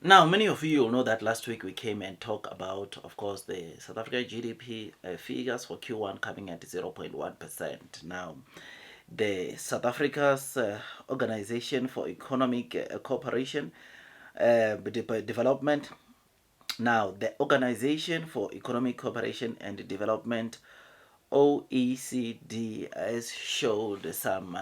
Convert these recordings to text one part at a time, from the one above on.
Now, many of you will know that last week we came and talked about, of course, the South African GDP figures for Q1 coming at 0.1%. Now, the South Africa's Organization for Economic Cooperation Development. Now, the Organization for Economic Cooperation and Development, OECD, has showed some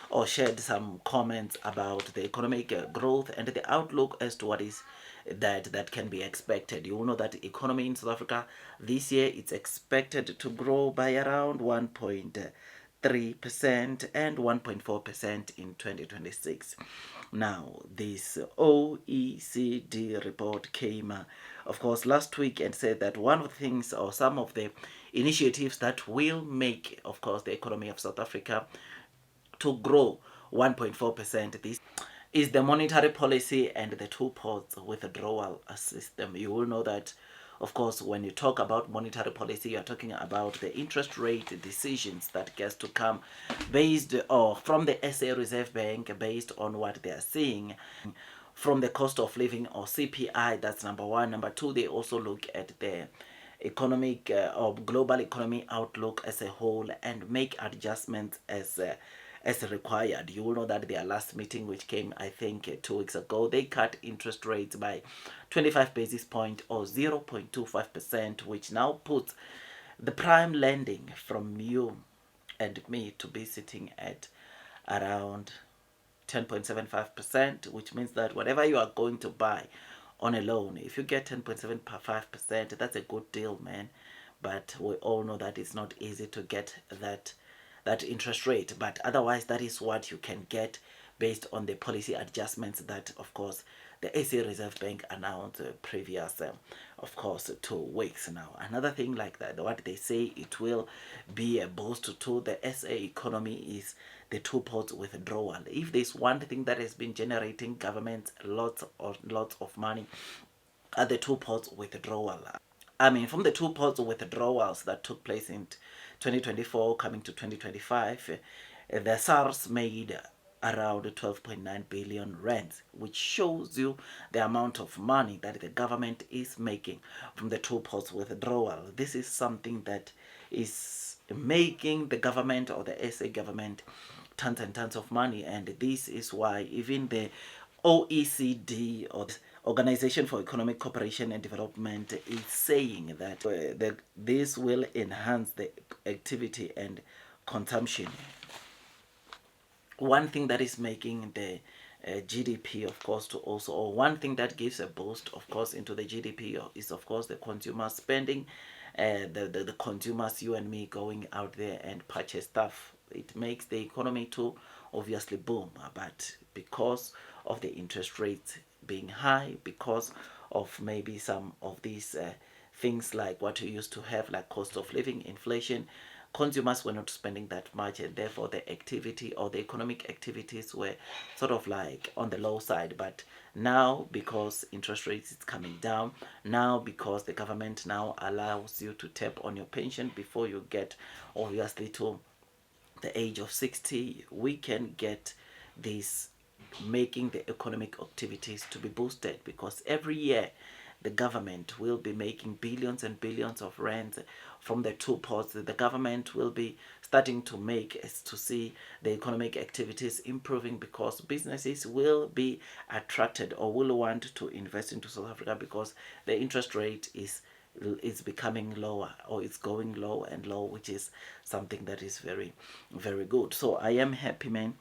or shared some comments about the economic growth and the outlook as to what is that can be expected. You will know that the economy in South Africa this year it's expected to grow by around 1.3% and 1.4% in 2026. Now, this OECD report came, of course, last week and said that one of the things or some of the initiatives that will make, of course, the economy of South Africa to grow 1.4% this is the monetary policy and the two-pot withdrawal system. You will know that, of course, when you talk about monetary policy, you're talking about the interest rate decisions that gets to come based or from the SA Reserve Bank based on what they are seeing from the cost of living or CPI. That's number one. Number two, they also look at the economic or global economy outlook as a whole and make adjustments as required. You will know that their last meeting, which came I think 2 weeks ago, they cut interest rates by 25 basis point or 0.25%, which now puts the prime lending from you and me to be sitting at around 10.75%, which means that whatever you are going to buy on a loan, if you get 10.75%, that's a good deal, man. But we all know that it's not easy to get that interest rate. But otherwise, that is what you can get based on the policy adjustments that, of course, the SA Reserve Bank announced previous, of course, 2 weeks now. Another thing like that, what they say it will be a boost to the SA economy is the two-pot withdrawal. If there's one thing that has been generating government lots of money, are the two-pot withdrawal. I mean, from the two-pot withdrawals that took place in 2024 coming to 2025, the SARS made around 12.9 billion rands, which shows you the amount of money that the government is making from the two-pot withdrawal. This is something that is making the government or the SA government tons and tons of money, and this is why even the OECD or the Organization for Economic Cooperation and Development is saying that this will enhance the activity and consumption. One thing that is making the GDP, of course, to also, or one thing that gives a boost, of course, into the GDP is, of course, the consumer spending, the consumers, you and me, going out there and purchase stuff. It makes the economy to obviously boom, but because of the interest rates being high, because of maybe some of these things like what you used to have, like cost of living, inflation, consumers were not spending that much, and therefore the activity or the economic activities were sort of like on the low side. But now, because interest rates is coming down, now because the government now allows you to tap on your pension before you get obviously to the age of 60, we can get this making the economic activities to be boosted, because every year the government will be making billions and billions of rands from the two pots. The government will be starting to make is to see the economic activities improving, because businesses will be attracted or will want to invest into South Africa because the interest rate is becoming lower, or it's going low and low, which is something that is very, very good. So I am happy, man.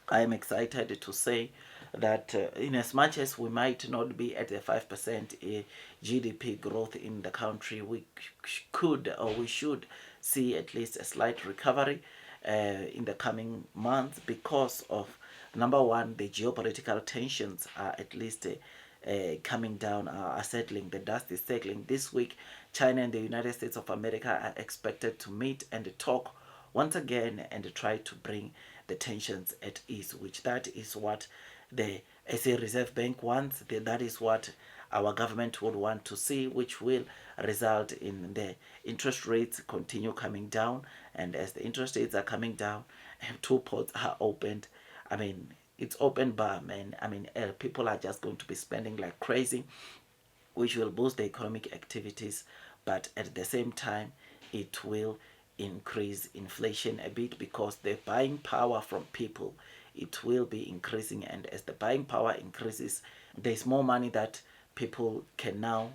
I am excited to say that in as much as we might not be at the 5% GDP growth in the country, we could or we should see at least a slight recovery in the coming months, because of number one, the geopolitical tensions are at least coming down, are settling. The dust is settling. This week, China and the United States of America are expected to meet and talk once again and try to bring the tensions at ease, which that is what the SA Reserve Bank wants. That is what our government would want to see, which will result in the interest rates continue coming down. And as the interest rates are coming down and two ports are opened, I mean, it's open bar, man. I mean, people are just going to be spending like crazy, which will boost the economic activities, but at the same time, it will increase inflation a bit because the buying power from people, it will be increasing, and as the buying power increases, there's more money that people can now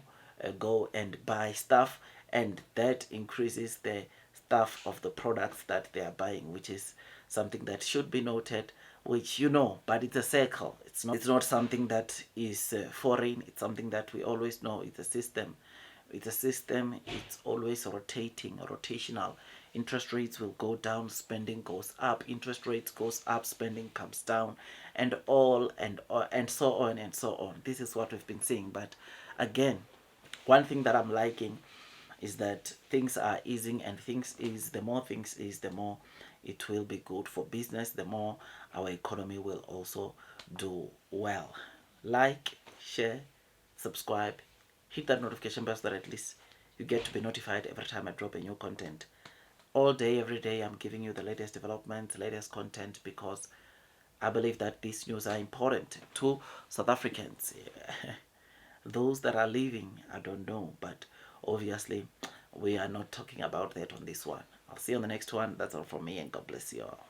go and buy stuff, and that increases the stuff of the products that they are buying, which is something that should be noted, which but it's a cycle. It's not something that is foreign. It's something that we always know. It's a system. It's always rotational. Interest rates will go down, spending goes up. Interest rates goes up, spending comes down, and so on and so on. This is what we've been seeing. But again, one thing that I'm liking is that things are easing, and the more things is, the more it will be good for business, the more our economy will also do well. Like, share, subscribe, hit that notification bell so that at least you get to be notified every time I drop a new content. All day, every day, I'm giving you the latest developments, latest content, because I believe that these news are important to South Africans. Those that are leaving, I don't know, but obviously we are not talking about that on this one. I'll see you on the next one. That's all from me, and God bless you all.